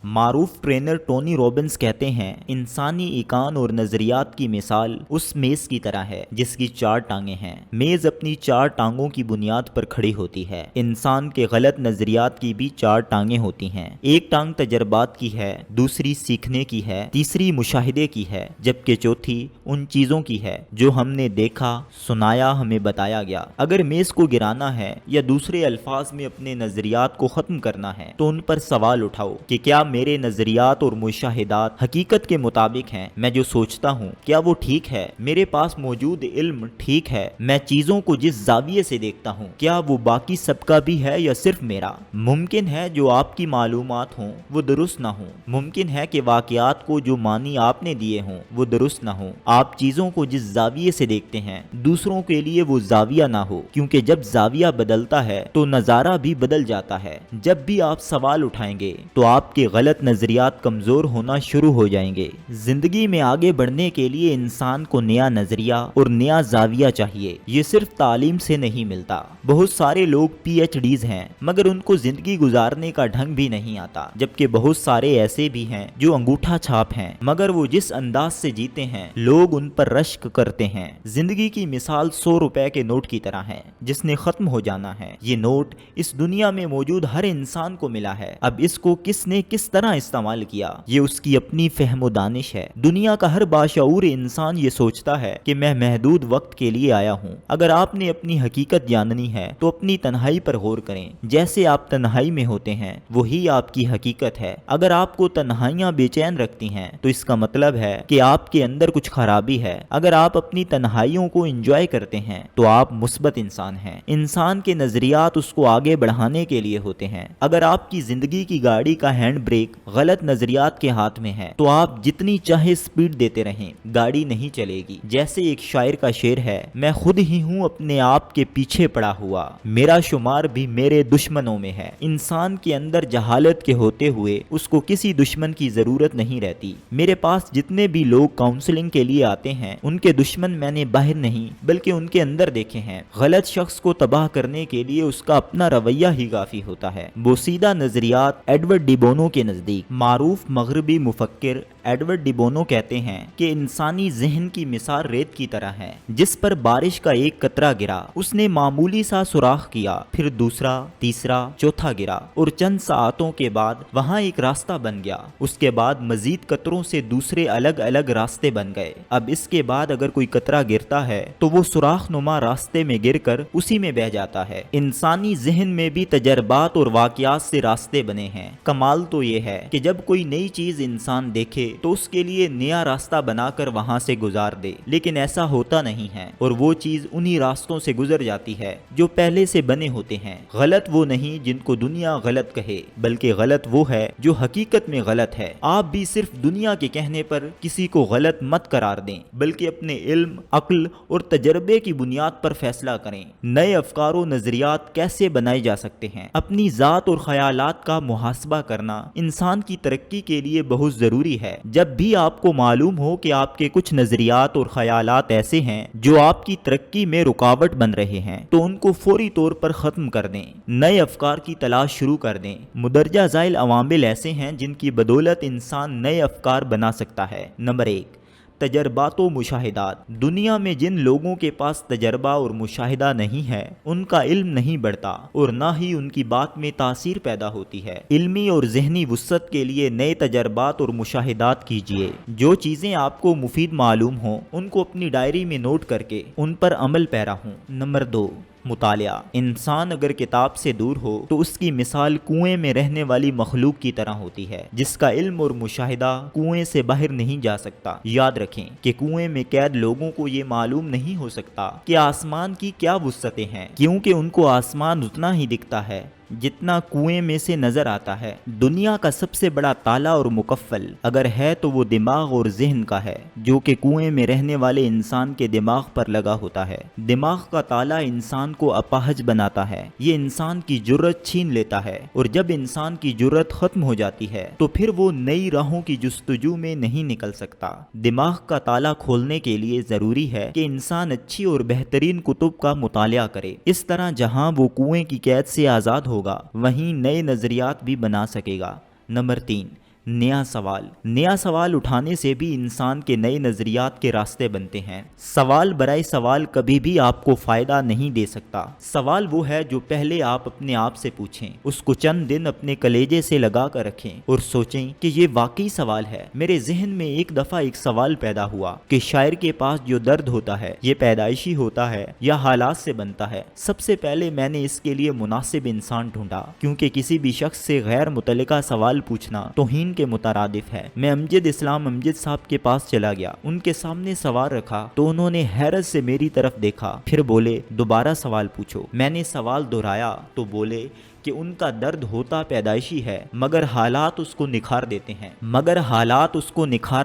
معروف trainer Tony Robbins کہتے ہیں انسانی ایقان اور نظریات کی مثال اس میز کی طرح ہے جس کی 4 ٹانگیں ہیں۔ میز اپنی 4 ٹانگوں کی بنیاد پر کھڑی ہوتی ہے۔ انسان کے غلط نظریات کی بھی 4 ٹانگیں ہوتی ہیں۔ ایک ٹانگ تجربات کی ہے، دوسری سیکھنے کی ہے، تیسری مشاہدے کی ہے، جبکہ چوتھی ان چیزوں کی ہے جو ہم نے دیکھا، سنایا، ہمیں بتایا گیا۔ اگر میز کو گرانا ہے یا دوسرے الفاظ میں اپنے نظریات کو ختم کرنا ہے تو ان پر سوال اٹھاؤ کہ کیا میرے نظریات اور مشاہدات حقیقت کے مطابق ہیں؟ میں جو سوچتا ہوں کیا وہ ٹھیک ہے؟ میرے پاس موجود علم ٹھیک ہے؟ میں چیزوں کو جس زاویے سے دیکھتا ہوں کیا وہ باقی سب کا بھی ہے یا صرف میرا؟ ممکن ہے جو آپ کی معلومات ہوں وہ درست نہ ہوں، ممکن ہے کہ واقعات کو جو معنی آپ نے دیے ہوں وہ درست نہ ہوں۔ آپ چیزوں کو جس زاویے سے دیکھتے ہیں دوسروں کے لیے وہ زاویہ نہ ہو، کیونکہ جب زاویہ بدلتا ہے تو نظارہ بھی بدل جاتا ہے۔ جب بھی آپ سوال اٹھائیں گے تو آپ کے غلط نظریات کمزور ہونا شروع ہو جائیں گے۔ زندگی میں آگے بڑھنے کے لیے انسان کو نیا نظریہ اور نیا زاویہ چاہیے۔ یہ صرف تعلیم سے نہیں ملتا۔ بہت سارے لوگ پی ایچ ڈیز ہیں مگر ان کو زندگی گزارنے کا ڈھنگ بھی نہیں آتا، جبکہ بہت سارے ایسے بھی ہیں جو انگوٹھا چھاپ ہیں مگر وہ جس انداز سے جیتے ہیں لوگ ان پر رشک کرتے ہیں۔ زندگی کی مثال 100 روپے کے نوٹ کی طرح ہے جس نے ختم ہو جانا ہے۔ یہ نوٹ اس دنیا میں موجود ہر انسان کو ملا ہے، اب اس کو کس نے کس طرح استعمال کیا یہ اس کی اپنی فہم و دانش ہے۔ دنیا کا ہر باشعور انسان یہ سوچتا ہے کہ میں محدود وقت کے لیے آیا ہوں۔ اگر آپ نے اپنی حقیقت جاننی ہے تو اپنی تنہائی پر غور کریں۔ جیسے آپ تنہائی میں ہوتے ہیں وہی آپ کی حقیقت ہے۔ اگر آپ کو تنہائیاں بے چین رکھتی ہیں تو اس کا مطلب ہے کہ آپ کے اندر کچھ خرابی ہے۔ اگر آپ اپنی تنہائیوں کو انجوائے کرتے ہیں تو آپ مثبت انسان ہیں۔ انسان کے نظریات اس کو آگے بڑھانے کے لیے ہوتے ہیں۔ اگر آپ کی زندگی کی گاڑی کا ہینڈ بریک غلط نظریات کے ہاتھ میں ہے تو آپ جتنی چاہے سپیڈ دیتے رہیں گاڑی نہیں چلے گی۔ جیسے ایک شاعر کا شعر ہے، میں خود ہی ہوں اپنے آپ کے پیچھے پڑا ہوا، میرا شمار بھی میرے دشمنوں میں ہے۔ انسان کے اندر جہالت کے ہوتے ہوئے اس کو کسی دشمن کی ضرورت نہیں رہتی۔ میرے پاس جتنے بھی لوگ کاؤنسلنگ کے لیے آتے ہیں ان کے دشمن میں نے باہر نہیں بلکہ ان کے اندر دیکھے ہیں۔ غلط شخص کو تباہ کرنے کے لیے اس کا اپنا رویہ ہی کافی ہوتا ہے۔ بوسیدہ نظریات ایڈورڈ ڈی بونو کے نزدیک معروف مغربی مفکر ایڈورڈ ڈی بونو کہتے ہیں کہ انسانی ذہن کی مثال ریت کی طرح ہے جس پر بارش کا ایک قطرہ گرا، اس نے معمولی سا سوراخ کیا، پھر دوسرا، تیسرا، چوتھا گرا اور چند ساعتوں کے بعد وہاں ایک راستہ بن گیا۔ اس کے بعد مزید قطروں سے دوسرے الگ الگ راستے بن گئے۔ اب اس کے بعد اگر کوئی قطرہ گرتا ہے تو وہ سوراخ نما راستے میں گر کر اسی میں بہہ جاتا ہے۔ انسانی ذہن میں بھی تجربات اور واقعات سے راستے بنے ہیں۔ کمال تو یہ ہے کہ جب کوئی نئی چیز انسان دیکھے تو اس کے لیے نیا راستہ بنا کر وہاں سے گزار دے، لیکن ایسا ہوتا نہیں ہے اور وہ چیز انہی راستوں سے گزر جاتی ہے جو پہلے سے بنے ہوتے ہیں۔ غلط وہ نہیں جن کو دنیا غلط کہے بلکہ غلط وہ ہے جو حقیقت میں غلط ہے۔ آپ بھی صرف دنیا کے کہنے پر کسی کو غلط مت قرار دیں بلکہ اپنے علم، عقل اور تجربے کی بنیاد پر فیصلہ کریں۔ نئے افکار و نظریات کیسے بنائے جا سکتے ہیں؟ اپنی ذات اور خیالات کا محاسبہ کرنا انسان کی ترقی کے لیے بہت ضروری ہے۔ جب بھی آپ کو معلوم ہو کہ آپ کے کچھ نظریات اور خیالات ایسے ہیں جو آپ کی ترقی میں رکاوٹ بن رہے ہیں تو ان کو فوری طور پر ختم کر دیں۔ نئے افکار کی تلاش شروع کر دیں۔ مندرجہ ذیل عوامل ایسے ہیں جن کی بدولت انسان نئے افکار بنا سکتا ہے۔ نمبر 1، تجربات و مشاہدات۔ دنیا میں جن لوگوں کے پاس تجربہ اور مشاہدہ نہیں ہے ان کا علم نہیں بڑھتا اور نہ ہی ان کی بات میں تاثیر پیدا ہوتی ہے۔ علمی اور ذہنی وسعت کے لیے نئے تجربات اور مشاہدات کیجیے۔ جو چیزیں آپ کو مفید معلوم ہوں ان کو اپنی ڈائری میں نوٹ کر کے ان پر عمل پیرا ہوں۔ نمبر 2، مطالعہ۔ انسان اگر کتاب سے دور ہو تو اس کی مثال کنویں میں رہنے والی مخلوق کی طرح ہوتی ہے جس کا علم اور مشاہدہ کنویں سے باہر نہیں جا سکتا۔ یاد رکھیں کہ کنویں میں قید لوگوں کو یہ معلوم نہیں ہو سکتا کہ آسمان کی کیا وسعتیں ہیں، کیونکہ ان کو آسمان اتنا ہی دکھتا ہے جتنا کنویں میں سے نظر آتا ہے۔ دنیا کا سب سے بڑا تالا اور مقفل اگر ہے تو وہ دماغ اور ذہن کا ہے جو کہ کنویں میں رہنے والے انسان کے دماغ پر لگا ہوتا ہے۔ دماغ کا تالا انسان کو اپاہج بناتا ہے، یہ انسان کی جرأت چھین لیتا ہے اور جب انسان کی جرأت ختم ہو جاتی ہے تو پھر وہ نئی راہوں کی جستجو میں نہیں نکل سکتا۔ دماغ کا تالا کھولنے کے لیے ضروری ہے کہ انسان اچھی اور بہترین کتب کا مطالعہ کرے۔ اس طرح جہاں وہ کنویں کی قید سے آزاد ہوگا وہیں نئے نظریات بھی بنا سکے گا۔ نمبر 3، نیا سوال اٹھانے سے بھی انسان کے نئے نظریات کے راستے بنتے ہیں۔ سوال برائے سوال کبھی بھی آپ کو فائدہ نہیں دے سکتا۔ سوال وہ ہے جو پہلے آپ اپنے آپ سے پوچھیں، اس کو چند دن اپنے کلیجے سے لگا کر رکھیں اور سوچیں کہ یہ واقعی سوال ہے۔ میرے ذہن میں ایک دفعہ ایک سوال پیدا ہوا کہ شاعر کے پاس جو درد ہوتا ہے یہ پیدائشی ہوتا ہے یا حالات سے بنتا ہے؟ سب سے پہلے میں نے اس کے لیے مناسب انسان ڈھونڈا، کیونکہ کسی بھی شخص سے غیر متعلقہ سوال پوچھنا توہین کے مترادف ہے۔ میں امجد صاحب کے پاس چلا گیا، ان کے سامنے سوال رکھا تو انہوں نے حیرت سے میری طرف دیکھا، پھر بولے دوبارہ سوال پوچھو۔ میں نے سوال دہرایا تو بولے کہ ان کا درد ہوتا پیدائشی ہے مگر حالات اس کو نکھار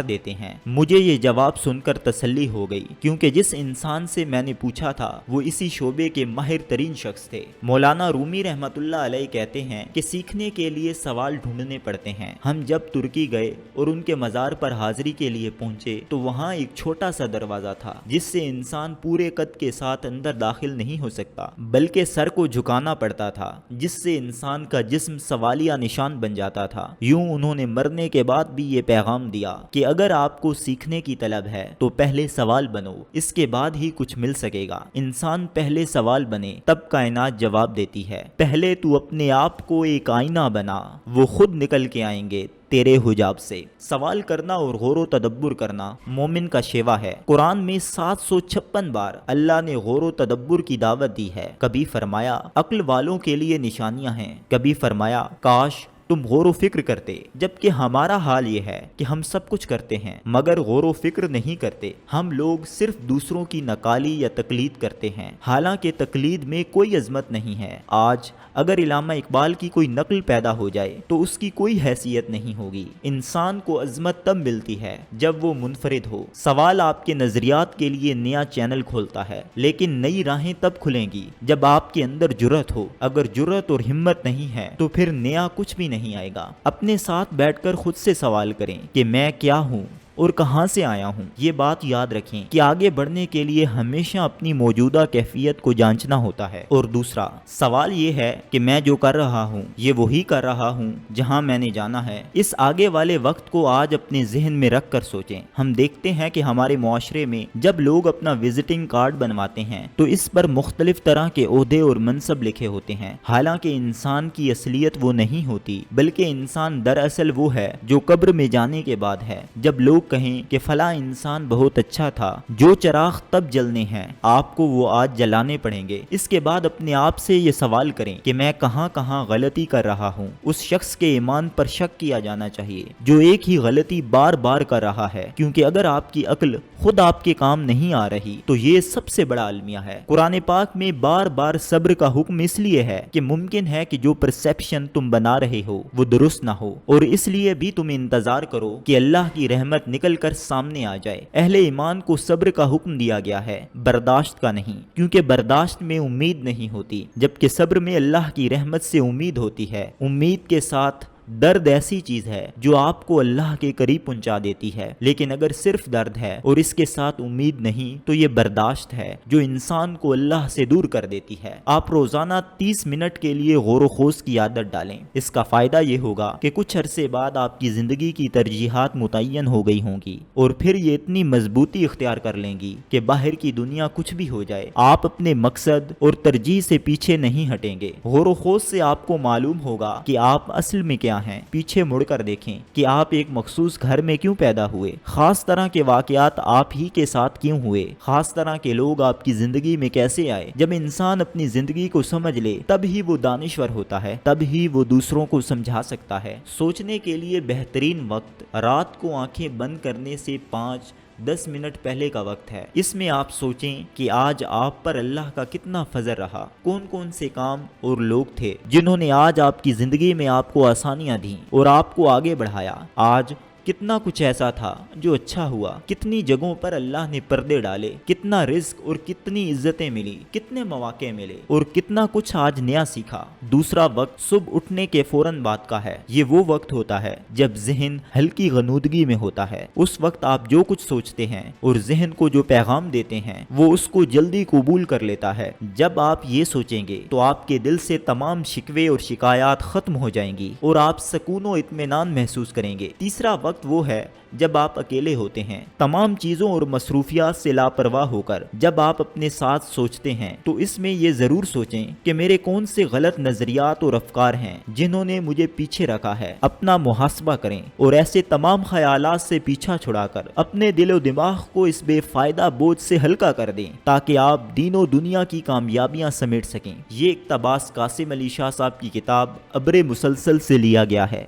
دیتے ہیں۔ مجھے یہ جواب سن کر تسلی ہو گئی، کیونکہ جس انسان سے میں نے پوچھا تھا وہ اسی شعبے کے ماہر ترین شخص تھے۔ مولانا رومی رحمت اللہ علیہ کہتے ہیں کہ سیکھنے کے لیے سوال ڈھونڈنے پڑتے ہیں۔ ہم جب ترکی گئے اور ان کے مزار پر حاضری کے لیے پہنچے تو وہاں ایک چھوٹا سا دروازہ تھا جس سے انسان پورے قد کے ساتھ اندر داخل نہیں ہو سکتا، بلکہ سر کو جھکانا پڑتا تھا، جس سے انسان کا جسم سوالیہ نشان بن جاتا تھا۔ یوں انہوں نے مرنے کے بعد بھی یہ پیغام دیا کہ اگر آپ کو سیکھنے کی طلب ہے تو پہلے سوال بنو، اس کے بعد ہی کچھ مل سکے گا۔ انسان پہلے سوال بنے تب کائنات جواب دیتی ہے۔ پہلے تو اپنے آپ کو ایک آئینہ بنا، وہ خود نکل کے آئیں گے تیرے حجاب سے۔ سوال کرنا اور غور و تدبر کرنا مومن کا شیوا ہے۔ قرآن میں 756 بار اللہ نے غور و تدبر کی دعوت دی ہے۔ کبھی فرمایا عقل والوں کے لیے نشانیاں ہیں، کبھی فرمایا کاش تم غور و فکر کرتے، جبکہ ہمارا حال یہ ہے کہ ہم سب کچھ کرتے ہیں مگر غور و فکر نہیں کرتے۔ ہم لوگ صرف دوسروں کی نقالی یا تقلید کرتے ہیں، حالانکہ تقلید میں کوئی عظمت نہیں ہے۔ آج اگر علامہ اقبال کی کوئی نقل پیدا ہو جائے تو اس کی کوئی حیثیت نہیں ہوگی۔ انسان کو عظمت تب ملتی ہے جب وہ منفرد ہو۔ سوال آپ کے نظریات کے لیے نیا چینل کھولتا ہے، لیکن نئی راہیں تب کھلیں گی جب آپ کے اندر جرأت ہو۔ اگر جرأت اور ہمت نہیں ہے تو پھر نیا کچھ بھی نہیں آئے گا۔ اپنے ساتھ بیٹھ کر خود سے سوال کریں کہ میں کیا ہوں اور کہاں سے آیا ہوں۔ یہ بات یاد رکھیں کہ آگے بڑھنے کے لیے ہمیشہ اپنی موجودہ کیفیت کو جانچنا ہوتا ہے۔ اور دوسرا سوال یہ ہے کہ میں جو کر رہا ہوں یہ وہی کر رہا ہوں جہاں میں نے جانا ہے۔ اس آگے والے وقت کو آج اپنے ذہن میں رکھ کر سوچیں۔ ہم دیکھتے ہیں کہ ہمارے معاشرے میں جب لوگ اپنا وزٹنگ کارڈ بنواتے ہیں تو اس پر مختلف طرح کے عہدے اور منصب لکھے ہوتے ہیں، حالانکہ انسان کی اصلیت وہ نہیں ہوتی، بلکہ انسان دراصل وہ ہے جو قبر میں جانے کے بعد ہے۔ جب لوگ کہیں کہ فلاں انسان بہت اچھا تھا، جو چراغ تب جلنے ہیں آپ کو وہ آج جلانے پڑیں گے۔ اس کے بعد اپنے آپ سے یہ سوال کریں کہ میں کہاں کہاں غلطی کر رہا ہوں۔ اس شخص کے ایمان پر شک کیا جانا چاہیے جو ایک ہی غلطی بار بار کر رہا ہے، کیونکہ اگر آپ کی عقل خود آپ کے کام نہیں آ رہی تو یہ سب سے بڑا المیہ ہے۔ قرآن پاک میں بار بار صبر کا حکم اس لیے ہے کہ ممکن ہے کہ جو پرسیپشن تم بنا رہے ہو وہ درست نہ ہو، اور اس لیے بھی تم انتظار کرو کہ اللہ کی رحمت نکل کر سامنے آ جائے۔ اہل ایمان کو صبر کا حکم دیا گیا ہے، برداشت کا نہیں، کیونکہ برداشت میں امید نہیں ہوتی، جبکہ صبر میں اللہ کی رحمت سے امید ہوتی ہے۔ امید کے ساتھ درد ایسی چیز ہے جو آپ کو اللہ کے قریب پہنچا دیتی ہے، لیکن اگر صرف درد ہے اور اس کے ساتھ امید نہیں تو یہ برداشت ہے جو انسان کو اللہ سے دور کر دیتی ہے۔ آپ روزانہ 30 منٹ کے لیے غور و خوض کی عادت ڈالیں۔ اس کا فائدہ یہ ہوگا کہ کچھ عرصے بعد آپ کی زندگی کی ترجیحات متعین ہو گئی ہوں گی، اور پھر یہ اتنی مضبوطی اختیار کر لیں گی کہ باہر کی دنیا کچھ بھی ہو جائے آپ اپنے مقصد اور ترجیح سے پیچھے نہیں ہٹیں گے۔ غور و خوض سے آپ کو معلوم ہوگا کہ آپ اصل میں کیا ہیں۔ پیچھے مڑ کر دیکھیں کہ آپ ایک مخصوص گھر میں کیوں پیدا ہوئے، خاص طرح کے واقعات آپ ہی کے ساتھ کیوں ہوئے، خاص طرح کے لوگ آپ کی زندگی میں کیسے آئے۔ جب انسان اپنی زندگی کو سمجھ لے تب ہی وہ دانشور ہوتا ہے، تب ہی وہ دوسروں کو سمجھا سکتا ہے۔ سوچنے کے لیے بہترین وقت رات کو آنکھیں بند کرنے سے 5-10 منٹ پہلے کا وقت ہے۔ اس میں آپ سوچیں کہ آج آپ پر اللہ کا کتنا فضل رہا، کون کون سے کام اور لوگ تھے جنہوں نے آج آپ کی زندگی میں آپ کو آسانیاں دیں اور آپ کو آگے بڑھایا۔ آج کتنا کچھ ایسا تھا جو اچھا ہوا، کتنی جگہوں پر اللہ نے پردے ڈالے، کتنا رزق اور کتنی عزتیں ملی، کتنے مواقع ملے اور کتنا کچھ آج نیا سیکھا۔ دوسرا وقت صبح اٹھنے کے فوراً بعد کا ہے۔ یہ وہ وقت ہوتا ہے جب ذہن ہلکی غنودگی میں ہوتا ہے۔ اس وقت آپ جو کچھ سوچتے ہیں اور ذہن کو جو پیغام دیتے ہیں وہ اس کو جلدی قبول کر لیتا ہے۔ جب آپ یہ سوچیں گے تو آپ کے دل سے تمام شکوے اور شکایات ختم ہو جائیں گی اور آپ سکون و اطمینان محسوس کریں گے۔ تیسرا وقت وہ ہے جب آپ اکیلے ہوتے ہیں، تمام چیزوں اور مصروفیات سے لاپرواہ ہو کر جب آپ اپنے ساتھ سوچتے ہیں تو اس میں یہ ضرور سوچیں کہ میرے کون سے غلط نظریات اور افکار ہیں جنہوں نے مجھے پیچھے رکھا ہے۔ اپنا محاسبہ کریں اور ایسے تمام خیالات سے پیچھا چھڑا کر اپنے دل و دماغ کو اس بے فائدہ بوجھ سے ہلکا کر دیں تاکہ آپ دین و دنیا کی کامیابیاں سمیٹ سکیں۔ یہ اقتباس قاسم علی شاہ صاحب کی کتاب ابر مسلسل سے لیا گیا ہے۔